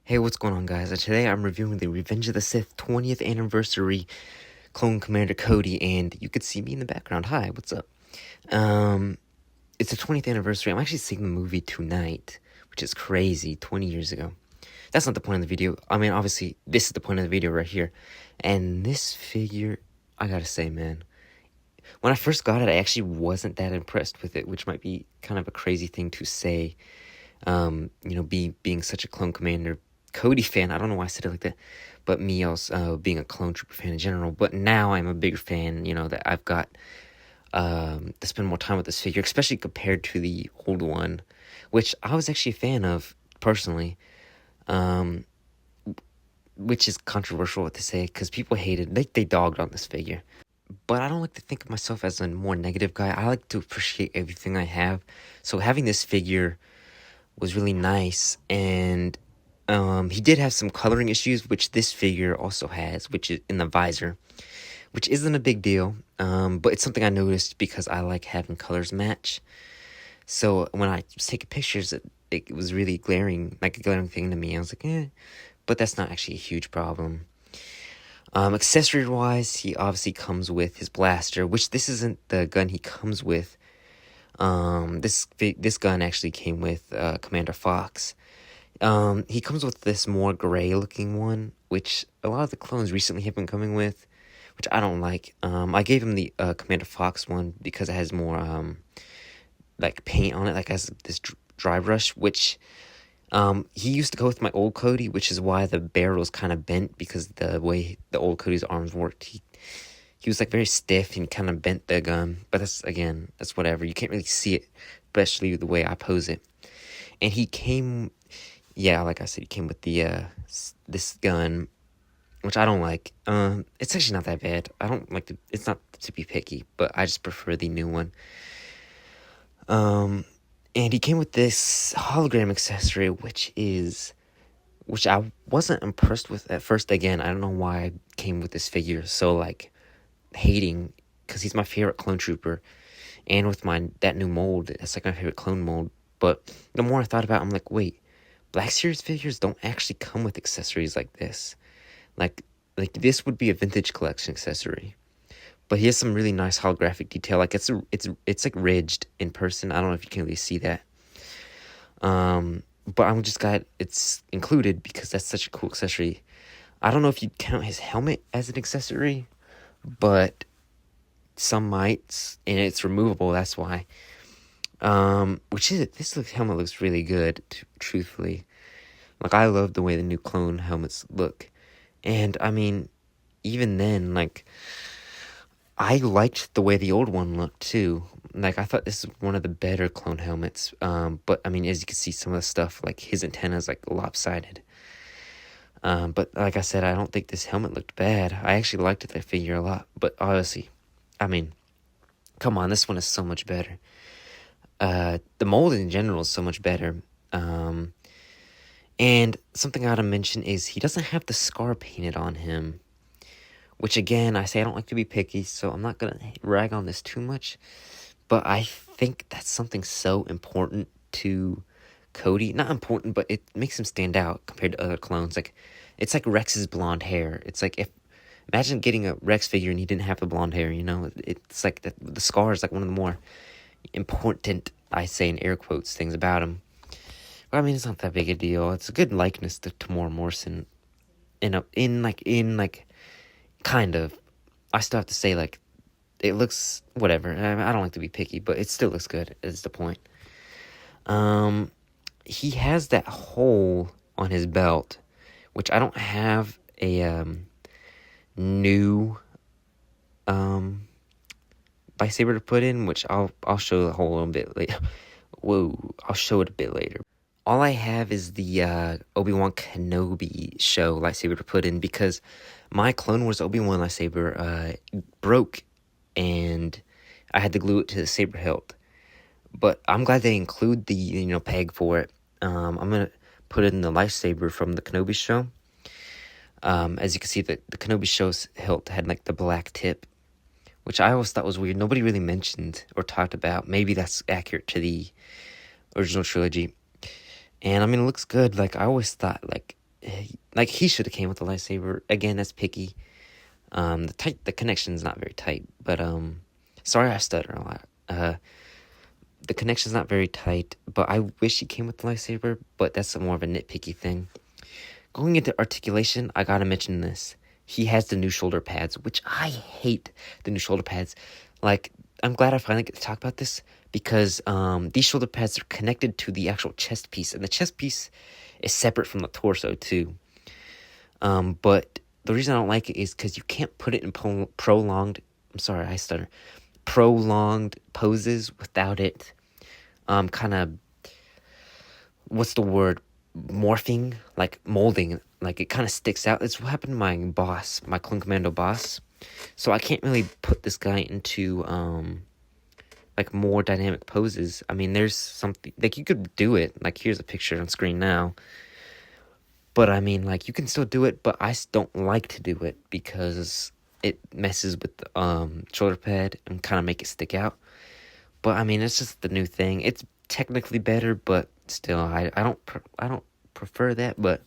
Hey, what's going on, guys? Today I'm reviewing the Revenge of the Sith 20th anniversary clone Commander Cody, and you could see me in the background. Hi, what's up? It's the 20th anniversary. I'm actually seeing the movie tonight, which is crazy, 20 years ago. That's not the point of the video. I mean, obviously, this is the point of the video right here. And this figure, I gotta say, man, when I first got it, I actually wasn't that impressed with it, which might be kind of a crazy thing to say, being such a clone Commander Cody fan. I don't know why I said it like that, but me also being a clone trooper fan in general. But now I'm a bigger fan, that I've got to spend more time with this figure, especially compared to the old one, which I was actually a fan of personally, which is controversial to say because people hated, they dogged on this figure. But I don't like to think of myself as a more negative guy. I like to appreciate everything I have. So having this figure was really nice, and he did have some coloring issues, which this figure also has, which is in the visor, which isn't a big deal, but it's something I noticed because I like having colors match. So when I was taking pictures, it was really glaring, like a glaring thing to me. I was like, but that's not actually a huge problem. Accessory-wise, he obviously comes with his blaster, which this isn't the gun he comes with. This gun actually came with Commander Fox. He comes with this more gray looking one, which a lot of the clones recently have been coming with, which I don't like. I gave him the Commander Fox one because it has more like paint on it, like has this dry brush, which he used to go with my old Cody, which is why the barrel's kind of bent, because the way the old Cody's arms worked, he was like very stiff and kind of bent the gun. But that's whatever. You can't really see it, especially the way I pose it. And he came, like I said, he came with the this gun, which I don't like. It's actually not that bad. I don't like it's not to be picky, but I just prefer the new one. And he came with this hologram accessory, which I wasn't impressed with at first. Again, I don't know why I came with this figure so like hating, because he's my favorite clone trooper, and with that new mold, it's like my favorite clone mold. But the more I thought about it, I'm like, wait, Black Series figures don't actually come with accessories like this. Like this would be a vintage collection accessory. But he has some really nice holographic detail. Like it's like ridged in person. I don't know if you can really see that. But I'm just glad it's included because that's such a cool accessory. I don't know if you'd count his helmet as an accessory, but some might, and it's removable. That's why. This helmet looks really good, truthfully. Like, I love the way the new clone helmets look. And, I mean, even then, like, I liked the way the old one looked, too. Like, I thought this was one of the better clone helmets. But, I mean, as you can see, some of the stuff, like, his antenna's, like, lopsided. But, like I said, I don't think this helmet looked bad. I actually liked that figure a lot. But, honestly, I mean, come on, this one is so much better. The mold in general is so much better. And something I gotta mention is he doesn't have the scar painted on him. Which, again, I say I don't like to be picky, so I'm not gonna rag on this too much. But I think that's something so important to Cody. Not important, but it makes him stand out compared to other clones. Like, it's like Rex's blonde hair. It's like imagine getting a Rex figure and he didn't have the blonde hair, It's like the scar is like one of the more important, I say in air quotes, things about him. But I mean, it's not that big a deal. It's a good likeness to Tamora Morrison. Kind of. I still have to say, like, it looks whatever. I don't like to be picky, but it still looks good, is the point. He has that hole on his belt, which I don't have a new lightsaber to put in, which I'll show the hole a little bit later. I'll show it a bit later. All I have is the Obi-Wan Kenobi show lightsaber to put in, because my Clone Wars Obi-Wan lightsaber broke, and I had to glue it to the saber hilt. But I'm glad they include the peg for it. I'm gonna put it in the lightsaber from the Kenobi show. As you can see, the Kenobi show's hilt had like the black tip, which I always thought was weird. Nobody really mentioned or talked about. Maybe that's accurate to the original trilogy. And I mean, it looks good. Like, I always thought, like, like, he should have came with a lightsaber. Again, that's picky. The connection's not very tight, but sorry I stutter a lot. The connection's not very tight, but I wish he came with the lightsaber, but that's more of a nitpicky thing. Going into articulation, I gotta mention this. He has the new shoulder pads, which I hate the new shoulder pads. Like, I'm glad I finally get to talk about this, because these shoulder pads are connected to the actual chest piece, and the chest piece is separate from the torso too. But the reason I don't like it is because you can't put it in prolonged poses without it kind of, what's the word, morphing, like molding, like it kind of sticks out. It's what happened to my boss, my Clone Commando boss. So I can't really put this guy into like more dynamic poses. I mean, there's something, like, you could do it, like here's a picture on screen now, but I mean, like, you can still do it, but I don't like to do it because it messes with the shoulder pad and kind of make it stick out. But I mean, it's just the new thing. It's technically better, but still, I don't prefer that. But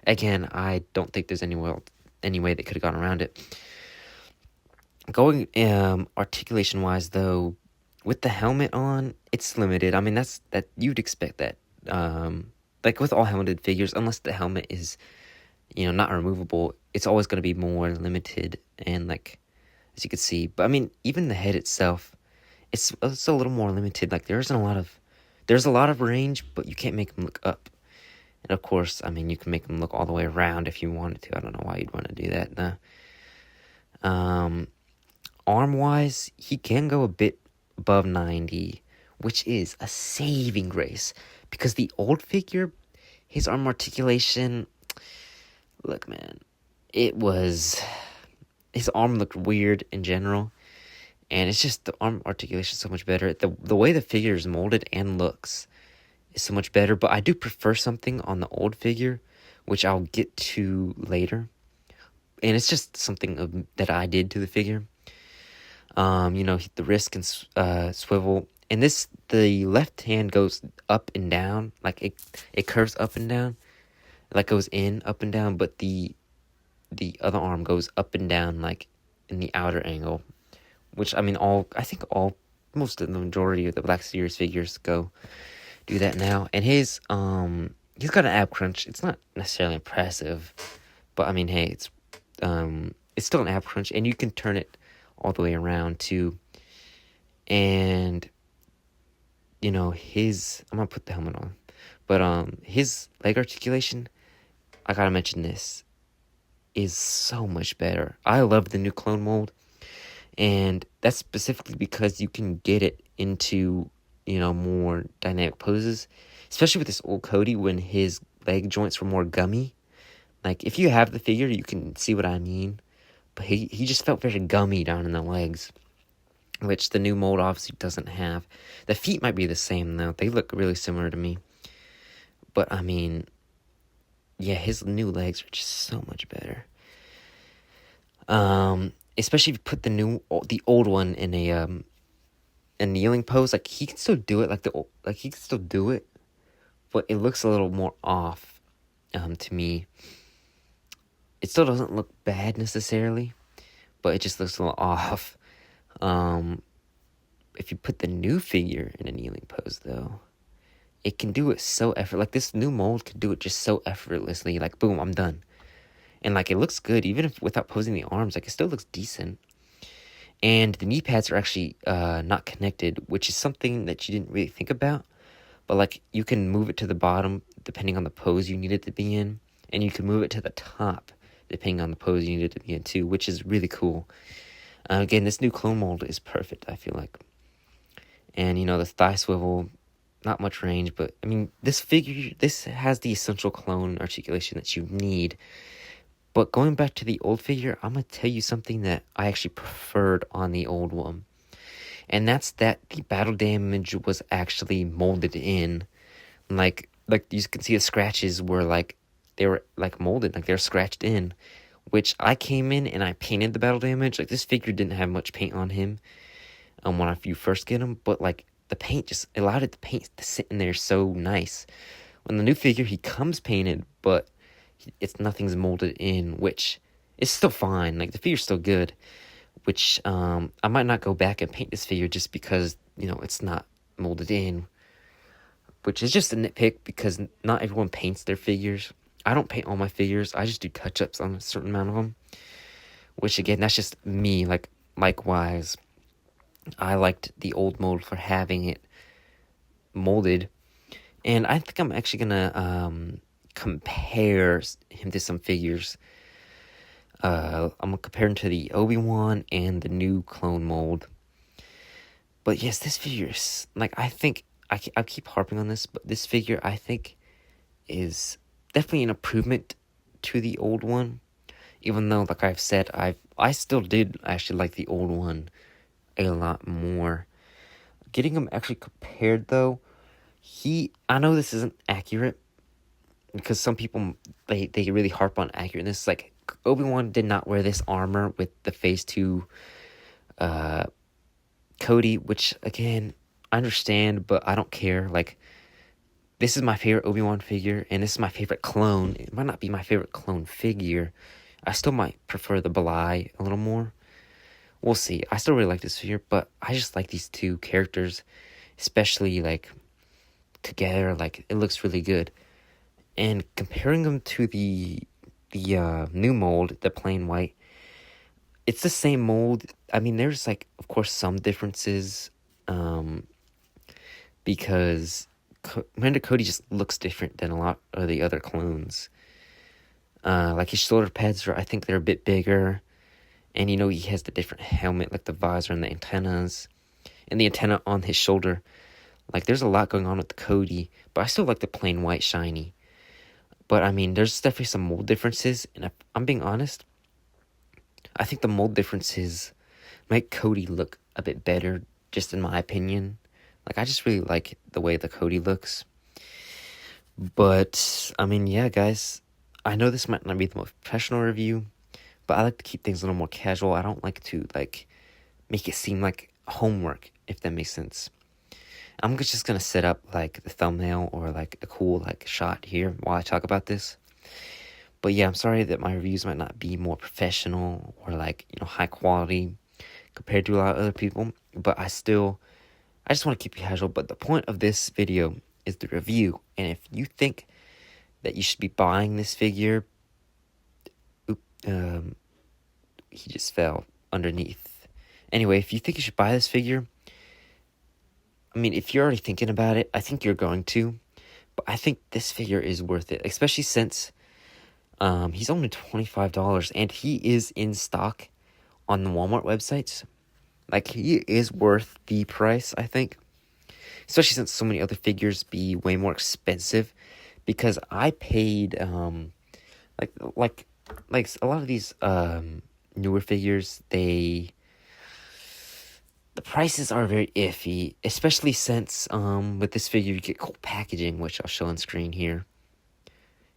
again, I don't think there's any way they could have gone around it. Going articulation wise though, with the helmet on, it's limited. I mean, that you'd expect that. Like with all helmeted figures, unless the helmet is, not removable, it's always going to be more limited, and like, as you can see. But I mean, even the head itself, it's a little more limited. Like, there's a lot of range, but you can't make them look up. And of course, I mean, you can make them look all the way around if you wanted to. I don't know why you'd want to do that. Arm-wise, he can go a bit above 90, which is a saving grace. Because the old figure, his arm articulation, look, man, his arm looked weird in general. And it's just the arm articulation is so much better. The way the figure is molded and looks is so much better. But I do prefer something on the old figure, which I'll get to later. And it's just something that I did to the figure. The wrist can swivel. And the left hand goes up and down. Like, it curves up and down. Like, goes in, up and down. But the other arm goes up and down, like, in the outer angle. Which, I mean, most of the majority of the Black Series figures do that now. And he's got an ab crunch. It's not necessarily impressive, but I mean, hey, it's still an ab crunch, and you can turn it all the way around too. And I'm gonna put the helmet on, but his leg articulation, I gotta mention this, is so much better. I love the new clone mold. And that's specifically because you can get it into, more dynamic poses. Especially with this old Cody when his leg joints were more gummy. Like, if you have the figure, you can see what I mean. But he just felt very gummy down in the legs, which the new mold obviously doesn't have. The feet might be the same, though. They look really similar to me. But, I mean, yeah, his new legs are just so much better. Especially if you put the old one in a kneeling pose, like, he can still do it, he can still do it, but it looks a little more off, to me. It still doesn't look bad necessarily, but it just looks a little off. If you put the new figure in a kneeling pose, though, it can do it so like, this new mold can do it just so effortlessly, like, boom, I'm done. And, like, it looks good, even if without posing the arms, like, it still looks decent. And the knee pads are actually not connected, which is something that you didn't really think about. But, like, you can move it to the bottom, depending on the pose you need it to be in. And you can move it to the top, depending on the pose you need it to be in, too, which is really cool. Again, this new clone mold is perfect, I feel like. And, the thigh swivel, not much range. But, I mean, this has the essential clone articulation that you need. But going back to the old figure, I'm going to tell you something that I actually preferred on the old one. And that's that the battle damage was actually molded in. Like you can see the scratches were like, they were like molded, like they're scratched in. Which I came in and I painted the battle damage. Like, this figure didn't have much paint on him when you first get him. But like, the paint just allowed the paint to sit in there so nice. When the new figure, he comes painted, but it's nothing's molded in, which is still fine. Like, the figure's still good, which I might not go back and paint this figure just because, you know, it's not molded in, which is just a nitpick because not everyone paints their figures. I don't paint all my figures. I just do touch-ups on a certain amount of them, which, again, that's just me. Like, likewise, I liked the old mold for having it molded, and I think I'm actually gonna compare him to some figures. I'm gonna compare him to the Obi-Wan and the new clone mold. But yes, this figure is, like, I think, I keep harping on this, but this figure, I think, is definitely an improvement to the old one. Even though, like I've said, I still did actually like the old one a lot more. Getting him actually compared, though, I know this isn't accurate, because some people, they really harp on accurateness. Like, Obi-Wan did not wear this armor with the Phase 2 Cody, which, again, I understand, but I don't care. Like, this is my favorite Obi-Wan figure, and this is my favorite clone. It might not be my favorite clone figure. I still might prefer the Belai a little more. We'll see. I still really like this figure, but I just like these two characters, especially, like, together. Like, it looks really good. And comparing them to the new mold, the plain white, it's the same mold. I mean, there's, like, of course, some differences, because Commander Cody just looks different than a lot of the other clones. Like, his shoulder pads I think they're a bit bigger, and, you know, he has the different helmet, like the visor and the antennas, and the antenna on his shoulder. Like, there's a lot going on with the Cody, but I still like the plain white shiny. But, I mean, there's definitely some mold differences, and if I'm being honest, I think the mold differences make Cody look a bit better, just in my opinion. Like, I just really like the way the Cody looks. But, I mean, yeah, guys, I know this might not be the most professional review, but I like to keep things a little more casual. I don't like to, like, make it seem like homework, if that makes sense. I'm just gonna set up, like, the thumbnail or, like, a cool, like, shot here while I talk about this. But yeah, I'm sorry that my reviews might not be more professional or, like, you know, high quality compared to a lot of other people. But I just want to keep it casual. But the point of this video is the review. And if you think that you should be buying this figure, he just fell underneath. Anyway, if you think you should buy this figure, I mean, if you're already thinking about it, I think you're going to. But I think this figure is worth it, especially since he's only $25, and he is in stock on the Walmart websites. Like, he is worth the price, I think. Especially since so many other figures be way more expensive. Because I paid, like a lot of these newer figures, the prices are very iffy, especially since with this figure you get cool packaging, which I'll show on screen here.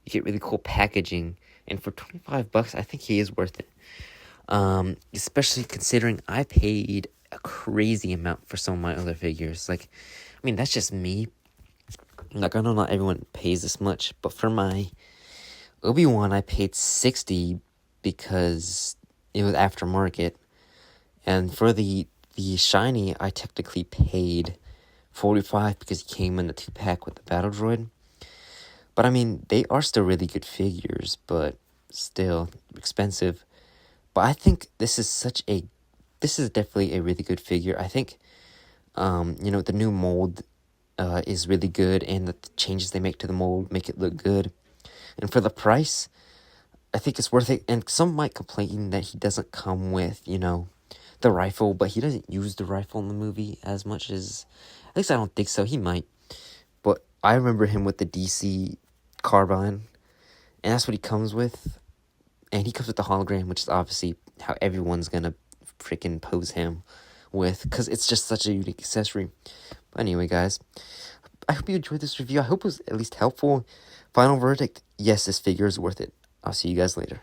You get really cool packaging, and for $25, I think he is worth it. Especially considering I paid a crazy amount for some of my other figures. Like, I mean, that's just me. Like, I know not everyone pays this much, but for my Obi-Wan, I paid $60 because it was aftermarket, and for the shiny, I technically paid $45 because he came in the 2-pack with the battle droid. But I mean, they are still really good figures, but still expensive. But I think this is definitely a really good figure. I think, you know, the new mold is really good, and the changes they make to the mold make it look good. And for the price, I think it's worth it. And some might complain that he doesn't come with, you know, the rifle, but he doesn't use the rifle in the movie as much as, at least I don't think so. He might, but I remember him with the DC carbine, and that's what he comes with. And he comes with the hologram, which is obviously how everyone's gonna freaking pose him with, because it's just such a unique accessory. But anyway, guys, I hope you enjoyed this review. I hope it was at least helpful. Final verdict, yes, this figure is worth it. I'll see you guys later.